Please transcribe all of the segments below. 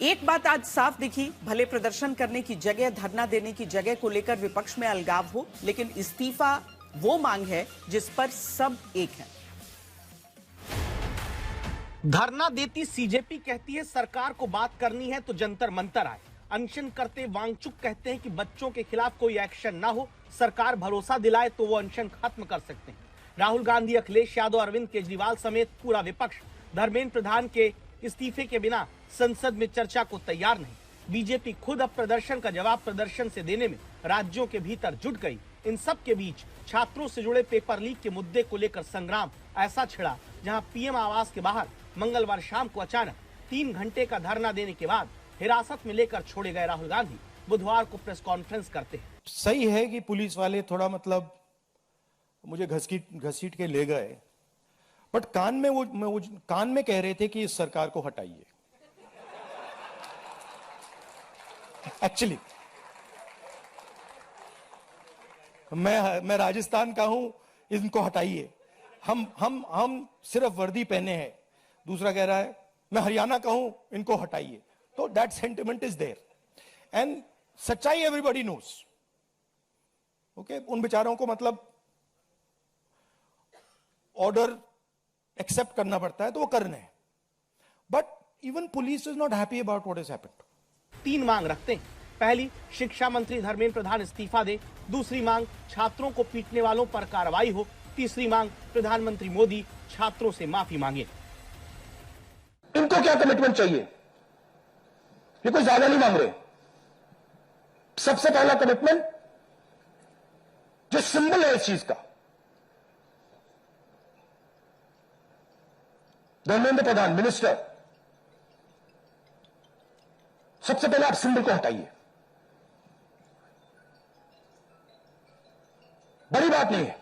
एक बात आज साफ दिखी, भले प्रदर्शन करने की जगह, धरना देने की जगह को लेकर विपक्ष में अलगाव हो, लेकिन इस्तीफा वो मांग है जिस पर सब एक है। धरना देती सीजेपी कहती है सरकार को बात करनी है तो जंतर मंतर आए। अनशन करते वांगचुक कहते हैं कि बच्चों के खिलाफ कोई एक्शन ना हो, सरकार भरोसा दिलाए तो वो अनशन खत्म कर सकते हैं। राहुल गांधी, अखिलेश यादव, अरविंद केजरीवाल समेत पूरा विपक्ष धर्मेंद्र प्रधान के इस्तीफे के बिना संसद में चर्चा को तैयार नहीं। बीजेपी खुद अब प्रदर्शन का जवाब प्रदर्शन से देने में राज्यों के भीतर जुट गई। इन सब के बीच छात्रों से जुड़े पेपर लीक के मुद्दे को लेकर संग्राम ऐसा छिड़ा जहां पीएम आवास के बाहर मंगलवार शाम को अचानक 3 घंटे का धरना देने के बाद हिरासत में लेकर छोड़े गए राहुल गांधी बुधवार को प्रेस कॉन्फ्रेंस करते हैं। सही है कि पुलिस वाले थोड़ा मुझे घसीट के ले गए, बट कान में कह रहे थे कि इस सरकार को हटाइए। एक्चुअली मैं राजस्थान का हूं, इनको हटाइए। हम सिर्फ वर्दी पहने हैं। दूसरा कह रहा है मैं हरियाणा का हूं, इनको हटाइए। तो that sentiment is there and सच्चाई एवरीबॉडी नोस। ओके, उन बेचारों को ऑर्डर एक्सेप्ट करना पड़ता है तो वो करने हैं, but even police is not happy about what is happened. 3 मांग रखते हैं। पहली, शिक्षा मंत्री धर्मेंद्र प्रधान इस्तीफा दे। दूसरी मांग, छात्रों को पीटने वालों पर कार्रवाई हो। तीसरी मांग, प्रधानमंत्री मोदी छात्रों से माफी मांगे। इनको क्या कमिटमेंट चाहिए? ये कोई ज्यादा नहीं मांग रहे। सबसे पहला कमिटमेंट जो सिंबल है इस चीज का, धर्मेंद्र प्रधान मिनिस्टर, सबसे पहले आप सिंबल को हटाइए। बड़ी बात नहीं है।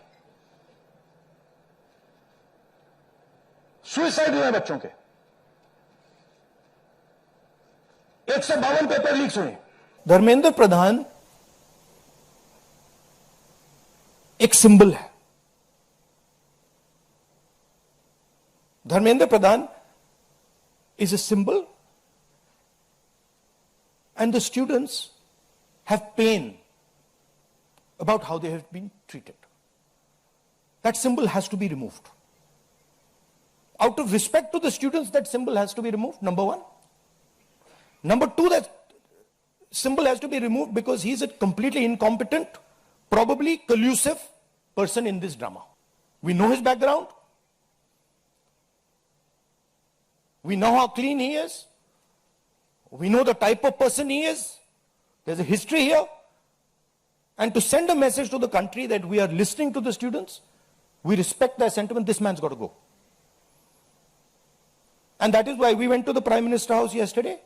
सुसाइड हुए बच्चों के 152 पेपर लीक्स हुए। धर्मेंद्र प्रधान एक सिंबल है। Dharmendra Pradhan is a symbol and the students have pain about how they have been treated. That symbol has to be removed. Out of respect to the students, that symbol has to be removed, number one. Number two, that symbol has to be removed because he is a completely incompetent, probably collusive person in this drama. We know his background. We know how clean he is. We know the type of person he is. There's a history here. And to send a message to the country that we are listening to the students, we respect their sentiment, this man's got to go. And that is why we went to the Prime Minister House yesterday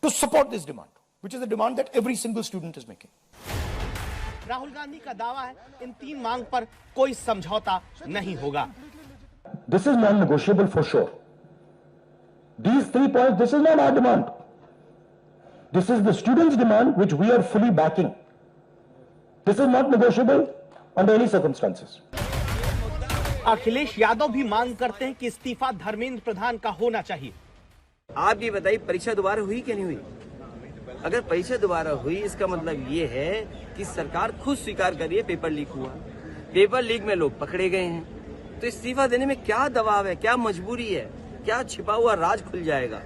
to support this demand, which is a demand that every single student is making. Rahul Gandhi का दावा है इन 3 मांग पर कोई समझौता नहीं होगा। This is non-negotiable for sure. These 3 points, this is not our demand. This is the students' demand, which we are fully backing. This is not negotiable under any circumstances. Akhilesh Yadav भी मांग करते हैं कि इस्तीफा धर्मेंद्र प्रधान का होना चाहिए। आप ये बताइए, परीक्षा दोबारा हुई क्या नहीं हुई? अगर परीक्षा दोबारा हुई, इसका मतलब ये है कि सरकार खुद स्वीकार कर रही है पेपर लीक हुआ। पेपर लीक में लोग पकड़े गए हैं, तो इस्तीफा देने में क्या दबाव है, क्या मजबूरी है, क्या छिपा हुआ राज खुल जाएगा?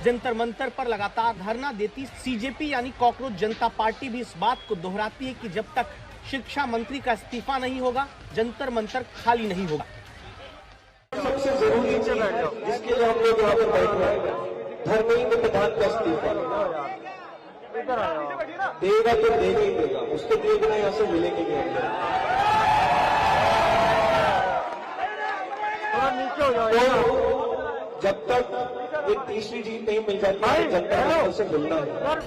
जंतर मंतर पर लगातार धरना देती सीजेपी यानी कॉकरोच जनता पार्टी भी इस बात को दोहराती है कि जब तक शिक्षा मंत्री का इस्तीफा नहीं होगा, जंतर मंतर खाली नहीं होगा। सबसे जरूरी जिसके लिए हम लोग यहाँ पर बैठ रहे हैं, धर्मेंद्र प्रधान का इस्तीफा देगा तो देगा ही देगा, उसके दिए बिना यहाँ से मिलेंगे नहीं। जब तक एक तीसरी जीत नहीं मिल जाती, जब तक उसे मिलना है।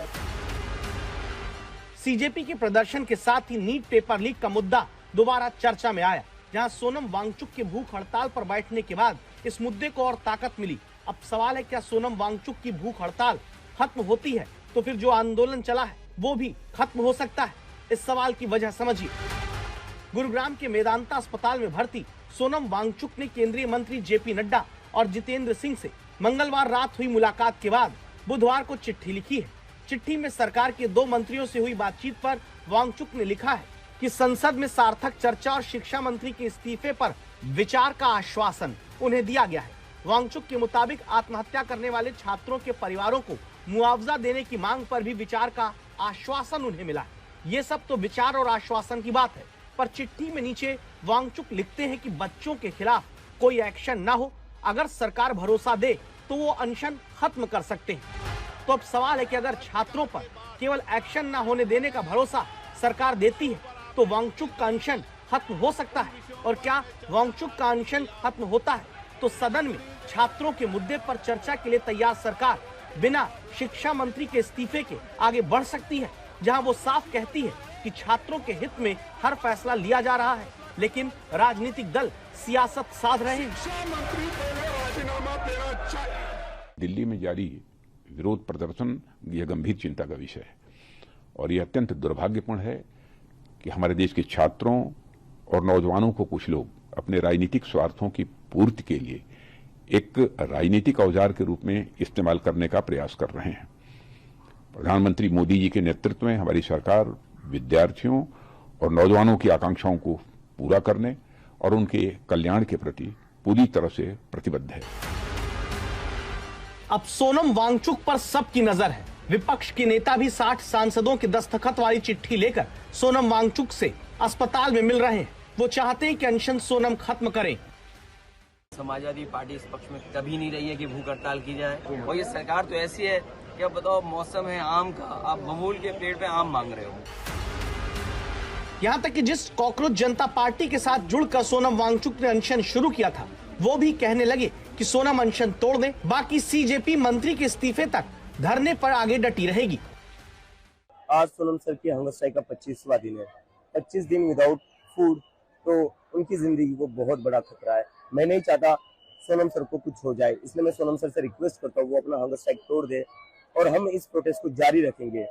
सीजेपी के प्रदर्शन के साथ ही नीट पेपर लीक का मुद्दा दोबारा चर्चा में आया, जहां सोनम वांगचुक के भूख हड़ताल पर बैठने के बाद इस मुद्दे को और ताकत मिली। अब सवाल है, क्या सोनम वांगचुक की भूख हड़ताल खत्म होती है तो फिर जो आंदोलन चला है वो भी खत्म हो सकता है? इस सवाल की वजह समझिए। गुरुग्राम के मेदांता अस्पताल में भर्ती सोनम वांगचुक ने केंद्रीय मंत्री जेपी नड्डा और जितेंद्र सिंह से मंगलवार रात हुई मुलाकात के बाद बुधवार को चिट्ठी लिखी है। चिट्ठी में सरकार के 2 मंत्रियों से हुई बातचीत पर वांगचुक ने लिखा है कि संसद में सार्थक चर्चा और शिक्षा मंत्री के इस्तीफे पर विचार का आश्वासन उन्हें दिया गया है। वांगचुक के मुताबिक आत्महत्या करने वाले छात्रों के परिवारों को मुआवजा देने की मांग पर भी विचार का आश्वासन उन्हें मिला है। ये सब तो विचार और आश्वासन की बात है, पर चिट्ठी में नीचे वांगचुक लिखते हैं कि बच्चों के खिलाफ कोई एक्शन न हो। अगर सरकार भरोसा दे तो वो अनशन खत्म कर सकते हैं। तो अब सवाल है कि अगर छात्रों पर केवल एक्शन न होने देने का भरोसा सरकार देती है तो वांगचुक का अनशन खत्म हो सकता है। और क्या वांगचुक का अनशन खत्म होता है तो सदन में छात्रों के मुद्दे पर चर्चा के लिए तैयार सरकार बिना शिक्षा मंत्री के इस्तीफे के आगे बढ़ सकती है, जहां वो साफ कहती है कि छात्रों के हित में हर फैसला लिया जा रहा है, लेकिन राजनीतिक दल सियासत साध रहे हैं। दिल्ली में जारी विरोध प्रदर्शन यह गंभीर चिंता का विषय है और यह अत्यंत दुर्भाग्यपूर्ण है कि हमारे देश के छात्रों और नौजवानों को कुछ लोग अपने राजनीतिक स्वार्थों की पूर्ति के लिए एक राजनीतिक औजार के रूप में इस्तेमाल करने का प्रयास कर रहे हैं। प्रधानमंत्री मोदी जी के नेतृत्व में हमारी सरकार विद्यार्थियों और नौजवानों की आकांक्षाओं को पूरा करने और उनके कल्याण के प्रति पूरी तरह से प्रतिबद्ध है। अब सोनम वांगचुक पर सबकी नजर है। विपक्ष के नेता भी 60 सांसदों के दस्तखत वाली चिट्ठी लेकर सोनम वांगचुक से अस्पताल में मिल रहे हैं। वो चाहते हैं कि अनशन सोनम खत्म करें। समाजवादी पार्टी इस पक्ष में कभी नहीं रही है कि भूख हड़ताल की जाए, और ये सरकार तो ऐसी है कि अब बताओ मौसम है आम का, आप बबूल के पेड़ पे आम मांग रहे हो। यहाँ तक कि जिस कॉकरोच जनता पार्टी के साथ जुड़कर सोनम वांगचुक ने अनशन शुरू किया था, वो भी कहने लगे कि सोनम अनशन तोड़ दे, बाकी सीजेपी मंत्री के इस्तीफे तक धरने पर आगे डटी रहेगी। आज सोनम सर की हंगर स्ट्राइक का 25वां दिन है। 25 दिन विदाउट फूड, तो उनकी जिंदगी को बहुत बड़ा खतरा है। मैं नहीं चाहता सोनम सर को कुछ हो जाए, इसलिए मैं सोनम सर से रिक्वेस्ट करता हूँ वो अपना हंगर स्ट्राइक तोड़ दे और हम इस प्रोटेस्ट को जारी रखेंगे।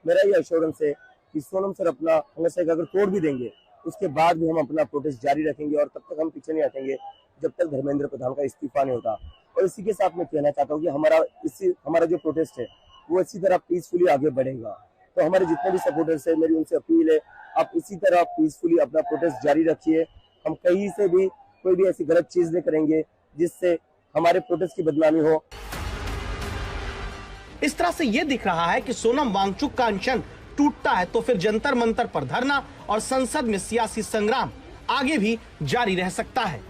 मेरा ये एश्योरेंस है कि सोनम सर अपना हंगर स्ट्राइक अगर तोड़ भी देंगे उसके बाद भी हम अपना प्रोटेस्ट जारी रखेंगे और तब तक हम पीछे नहीं हटेंगे जब तक धर्मेंद्र प्रधान का इस्तीफा नहीं होता। और इसी के साथ मैं कहना चाहता हूँ कि हमारा जो प्रोटेस्ट है वो इसी तरह पीसफुली आगे बढ़ेगा। तो हमारे जितने भी सपोर्टर्स है, मेरी उनसे अपील है, आप इसी तरह पीसफुली अपना प्रोटेस्ट जारी रखिए। हम कहीं से भी कोई भी ऐसी गलत चीज नहीं करेंगे जिससे हमारे प्रोटेस्ट की बदनामी हो। इस तरह से ये दिख रहा है कि सोनम वांगचुक का अनशन टूटता है तो फिर जंतर मंतर पर धरना और संसद में सियासी संग्राम आगे भी जारी रह सकता है।